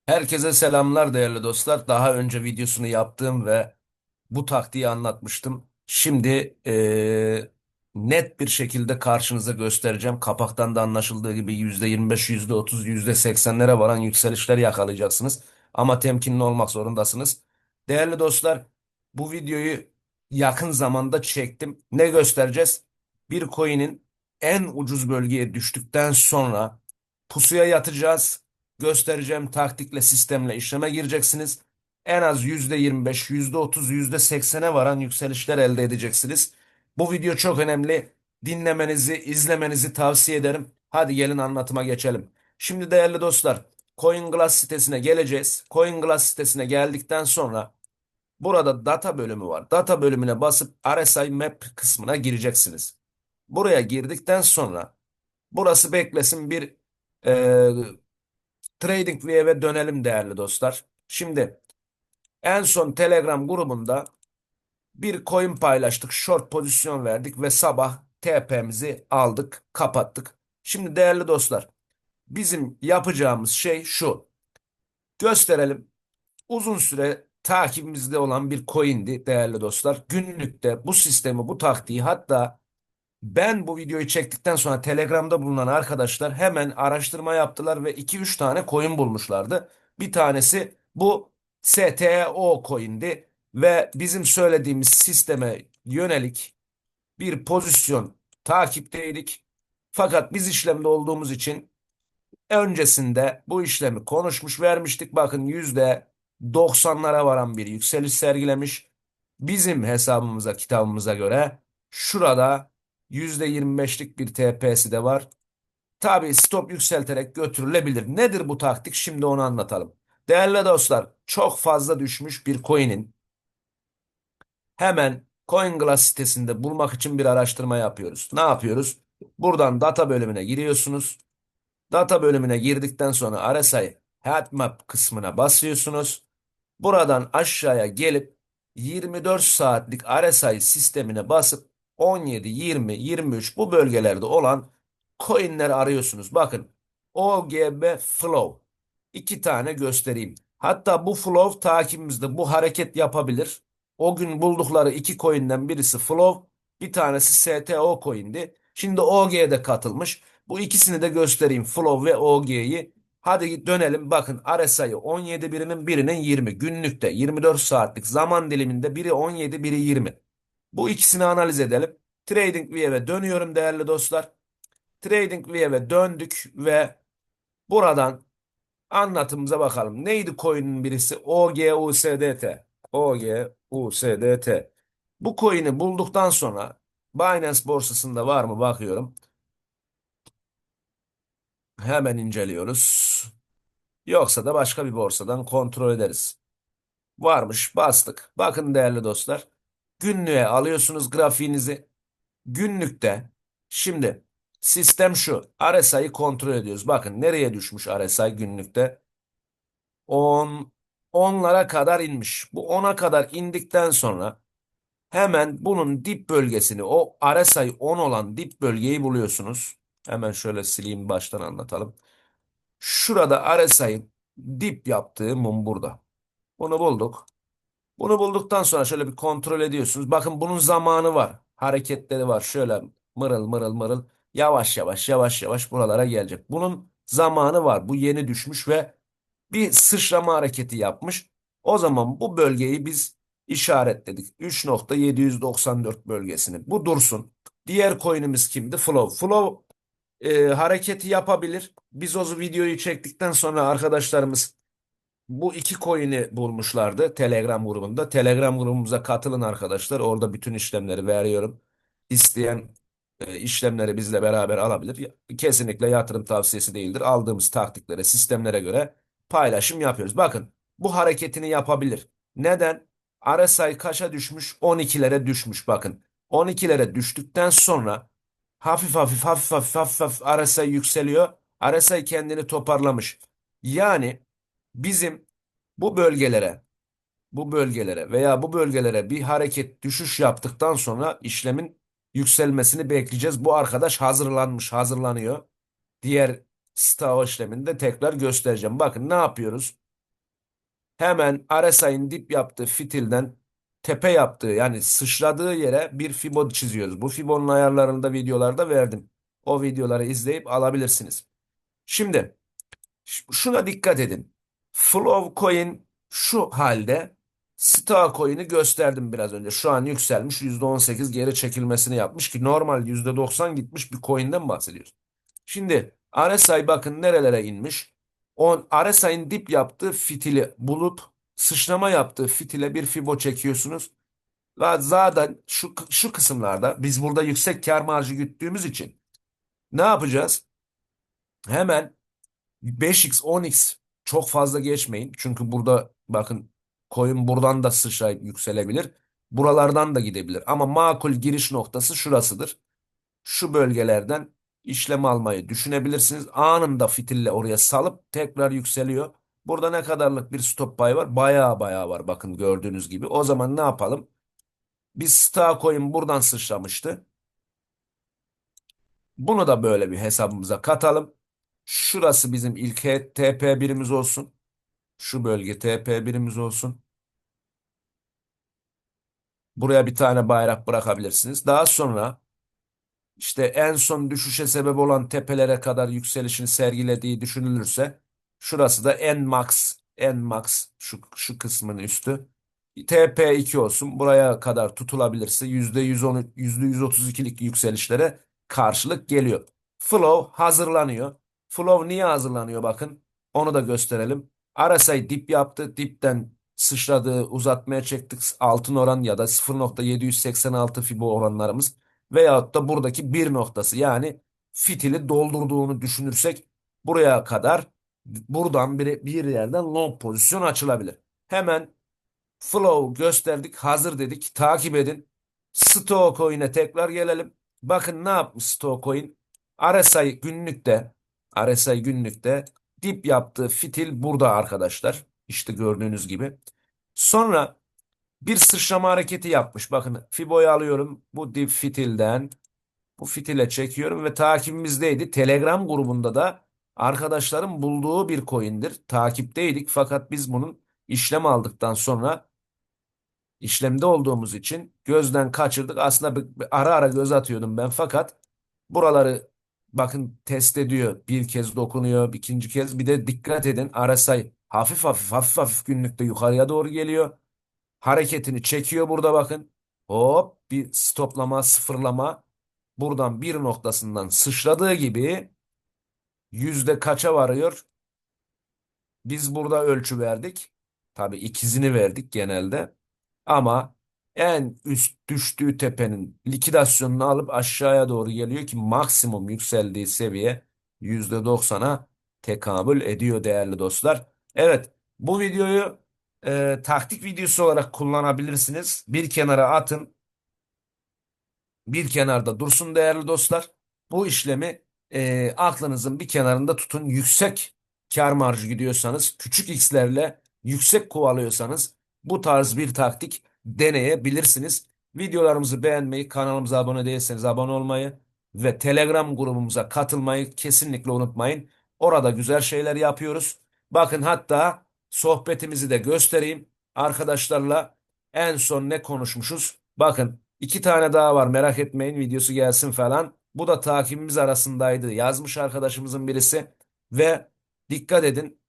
Herkese selamlar değerli dostlar. Daha önce videosunu yaptım ve bu taktiği anlatmıştım. Şimdi net bir şekilde karşınıza göstereceğim. Kapaktan da anlaşıldığı gibi %25, %30, %80'lere varan yükselişler yakalayacaksınız. Ama temkinli olmak zorundasınız. Değerli dostlar, bu videoyu yakın zamanda çektim. Ne göstereceğiz? Bir coin'in en ucuz bölgeye düştükten sonra pusuya yatacağız. Göstereceğim taktikle, sistemle işleme gireceksiniz. En az %25, %30, %80'e varan yükselişler elde edeceksiniz. Bu video çok önemli. Dinlemenizi, izlemenizi tavsiye ederim. Hadi gelin anlatıma geçelim. Şimdi değerli dostlar, CoinGlass sitesine geleceğiz. CoinGlass sitesine geldikten sonra burada data bölümü var. Data bölümüne basıp RSI Map kısmına gireceksiniz. Buraya girdikten sonra burası beklesin bir e, TradingView'e dönelim değerli dostlar. Şimdi en son Telegram grubunda bir coin paylaştık, short pozisyon verdik ve sabah TP'mizi aldık, kapattık. Şimdi değerli dostlar, bizim yapacağımız şey şu. Gösterelim. Uzun süre takibimizde olan bir coin'di değerli dostlar. Günlükte bu sistemi, bu taktiği hatta ben bu videoyu çektikten sonra Telegram'da bulunan arkadaşlar hemen araştırma yaptılar ve iki üç tane coin bulmuşlardı. Bir tanesi bu STO coin'di ve bizim söylediğimiz sisteme yönelik bir pozisyon takipteydik. Fakat biz işlemde olduğumuz için öncesinde bu işlemi konuşmuş vermiştik. Bakın %90'lara varan bir yükseliş sergilemiş. Bizim hesabımıza, kitabımıza göre şurada %25'lik bir TP'si de var. Tabii stop yükselterek götürülebilir. Nedir bu taktik? Şimdi onu anlatalım. Değerli dostlar, çok fazla düşmüş bir coin'in hemen CoinGlass sitesinde bulmak için bir araştırma yapıyoruz. Ne yapıyoruz? Buradan data bölümüne giriyorsunuz. Data bölümüne girdikten sonra RSI Heatmap kısmına basıyorsunuz. Buradan aşağıya gelip 24 saatlik RSI sistemine basıp 17, 20, 23 bu bölgelerde olan coinleri arıyorsunuz. Bakın OGB Flow. İki tane göstereyim. Hatta bu Flow takibimizde bu hareket yapabilir. O gün buldukları iki coin'den birisi Flow, bir tanesi STO coin'di. Şimdi OG'de katılmış. Bu ikisini de göstereyim. Flow ve OG'yi. Hadi dönelim. Bakın RSI'yi 17 birinin 20. Günlükte 24 saatlik zaman diliminde biri 17 biri 20. Bu ikisini analiz edelim. TradingView'e dönüyorum değerli dostlar. TradingView'e döndük ve buradan anlatımıza bakalım. Neydi coin'in birisi? OGUSDT. OGUSDT. Bu coin'i bulduktan sonra Binance borsasında var mı bakıyorum. Hemen inceliyoruz. Yoksa da başka bir borsadan kontrol ederiz. Varmış, bastık. Bakın değerli dostlar. Günlüğe alıyorsunuz grafiğinizi. Günlükte şimdi sistem şu. RSI'yi kontrol ediyoruz. Bakın nereye düşmüş RSI günlükte? 10 onlara kadar inmiş. Bu 10'a kadar indikten sonra hemen bunun dip bölgesini, o RSI 10 olan dip bölgeyi buluyorsunuz. Hemen şöyle sileyim, baştan anlatalım. Şurada RSI'nin dip yaptığı mum burada. Bunu bulduk. Bunu bulduktan sonra şöyle bir kontrol ediyorsunuz. Bakın bunun zamanı var. Hareketleri var. Şöyle mırıl mırıl mırıl yavaş yavaş yavaş yavaş buralara gelecek. Bunun zamanı var. Bu yeni düşmüş ve bir sıçrama hareketi yapmış. O zaman bu bölgeyi biz işaretledik. 3.794 bölgesini. Bu dursun. Diğer coin'imiz kimdi? Flow. Flow hareketi yapabilir. Biz o videoyu çektikten sonra arkadaşlarımız bu iki coin'i bulmuşlardı Telegram grubunda. Telegram grubumuza katılın arkadaşlar. Orada bütün işlemleri veriyorum. İsteyen işlemleri bizle beraber alabilir. Kesinlikle yatırım tavsiyesi değildir. Aldığımız taktiklere, sistemlere göre paylaşım yapıyoruz. Bakın bu hareketini yapabilir. Neden? RSI kaça düşmüş? 12'lere düşmüş bakın. 12'lere düştükten sonra hafif hafif hafif hafif hafif, hafif RSI yükseliyor. RSI kendini toparlamış. Yani bizim bu bölgelere, bu bölgelere veya bu bölgelere bir hareket düşüş yaptıktan sonra işlemin yükselmesini bekleyeceğiz. Bu arkadaş hazırlanmış, hazırlanıyor. Diğer STO işleminde tekrar göstereceğim. Bakın ne yapıyoruz? Hemen RSI'nin dip yaptığı fitilden tepe yaptığı yani sıçradığı yere bir fibo çiziyoruz. Bu fibonun ayarlarını da videolarda verdim. O videoları izleyip alabilirsiniz. Şimdi şuna dikkat edin. Flow coin şu halde, Star coin'i gösterdim biraz önce. Şu an yükselmiş, %18 geri çekilmesini yapmış ki normal %90 gitmiş bir coin'den bahsediyoruz. Şimdi RSI bakın nerelere inmiş. RSI'nin dip yaptığı fitili bulup sıçrama yaptığı fitile bir fibo çekiyorsunuz. Ve zaten şu kısımlarda biz burada yüksek kar marjı güttüğümüz için ne yapacağız? Hemen 5x 10x çok fazla geçmeyin. Çünkü burada bakın coin buradan da sıçrayıp yükselebilir. Buralardan da gidebilir. Ama makul giriş noktası şurasıdır. Şu bölgelerden işlem almayı düşünebilirsiniz. Anında fitille oraya salıp tekrar yükseliyor. Burada ne kadarlık bir stop pay var? Baya baya var bakın gördüğünüz gibi. O zaman ne yapalım? Biz Star buradan sıçramıştı. Bunu da böyle bir hesabımıza katalım. Şurası bizim ilk TP birimiz olsun. Şu bölge TP birimiz olsun. Buraya bir tane bayrak bırakabilirsiniz. Daha sonra İşte en son düşüşe sebep olan tepelere kadar yükselişini sergilediği düşünülürse şurası da en max şu kısmın üstü. TP2 olsun. Buraya kadar tutulabilirse %110, %132'lik yükselişlere karşılık geliyor. Flow hazırlanıyor. Flow niye hazırlanıyor bakın. Onu da gösterelim. RSI dip yaptı. Dipten sıçradığı uzatmaya çektik. Altın oran ya da 0,786 Fibo oranlarımız veyahut da buradaki bir noktası yani fitili doldurduğunu düşünürsek buraya kadar buradan bir yerden long pozisyon açılabilir. Hemen flow gösterdik, hazır dedik, takip edin. Stocoin'e tekrar gelelim. Bakın ne yapmış Stocoin? RSI günlükte dip yaptığı fitil burada arkadaşlar. İşte gördüğünüz gibi. Sonra bir sıçrama hareketi yapmış. Bakın Fibo'yu alıyorum. Bu dip fitilden bu fitile çekiyorum ve takibimizdeydi. Telegram grubunda da arkadaşlarım bulduğu bir coin'dir. Takipteydik fakat biz bunun işlem aldıktan sonra işlemde olduğumuz için gözden kaçırdık. Aslında ara ara göz atıyordum ben fakat buraları bakın test ediyor. Bir kez dokunuyor, ikinci kez. Bir de dikkat edin RSI hafif hafif günlükte yukarıya doğru geliyor. Hareketini çekiyor burada bakın. Hop bir stoplama, sıfırlama. Buradan bir noktasından sıçradığı gibi yüzde kaça varıyor? Biz burada ölçü verdik. Tabii ikizini verdik genelde. Ama en üst düştüğü tepenin likidasyonunu alıp aşağıya doğru geliyor ki maksimum yükseldiği seviye %90'a tekamül ediyor değerli dostlar. Evet, bu videoyu taktik videosu olarak kullanabilirsiniz. Bir kenara atın. Bir kenarda dursun değerli dostlar. Bu işlemi aklınızın bir kenarında tutun. Yüksek kar marjı gidiyorsanız, küçük x'lerle yüksek kovalıyorsanız bu tarz bir taktik deneyebilirsiniz. Videolarımızı beğenmeyi, kanalımıza abone değilseniz abone olmayı ve Telegram grubumuza katılmayı kesinlikle unutmayın. Orada güzel şeyler yapıyoruz. Bakın hatta sohbetimizi de göstereyim. Arkadaşlarla en son ne konuşmuşuz? Bakın iki tane daha var merak etmeyin videosu gelsin falan. Bu da takibimiz arasındaydı yazmış arkadaşımızın birisi. Ve dikkat edin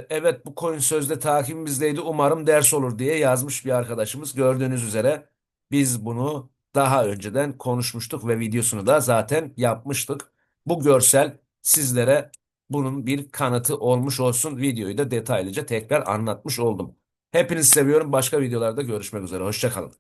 evet bu coin sözde takibimizdeydi umarım ders olur diye yazmış bir arkadaşımız. Gördüğünüz üzere biz bunu daha önceden konuşmuştuk ve videosunu da zaten yapmıştık. Bu görsel sizlere bunun bir kanıtı olmuş olsun. Videoyu da detaylıca tekrar anlatmış oldum. Hepinizi seviyorum. Başka videolarda görüşmek üzere. Hoşça kalın.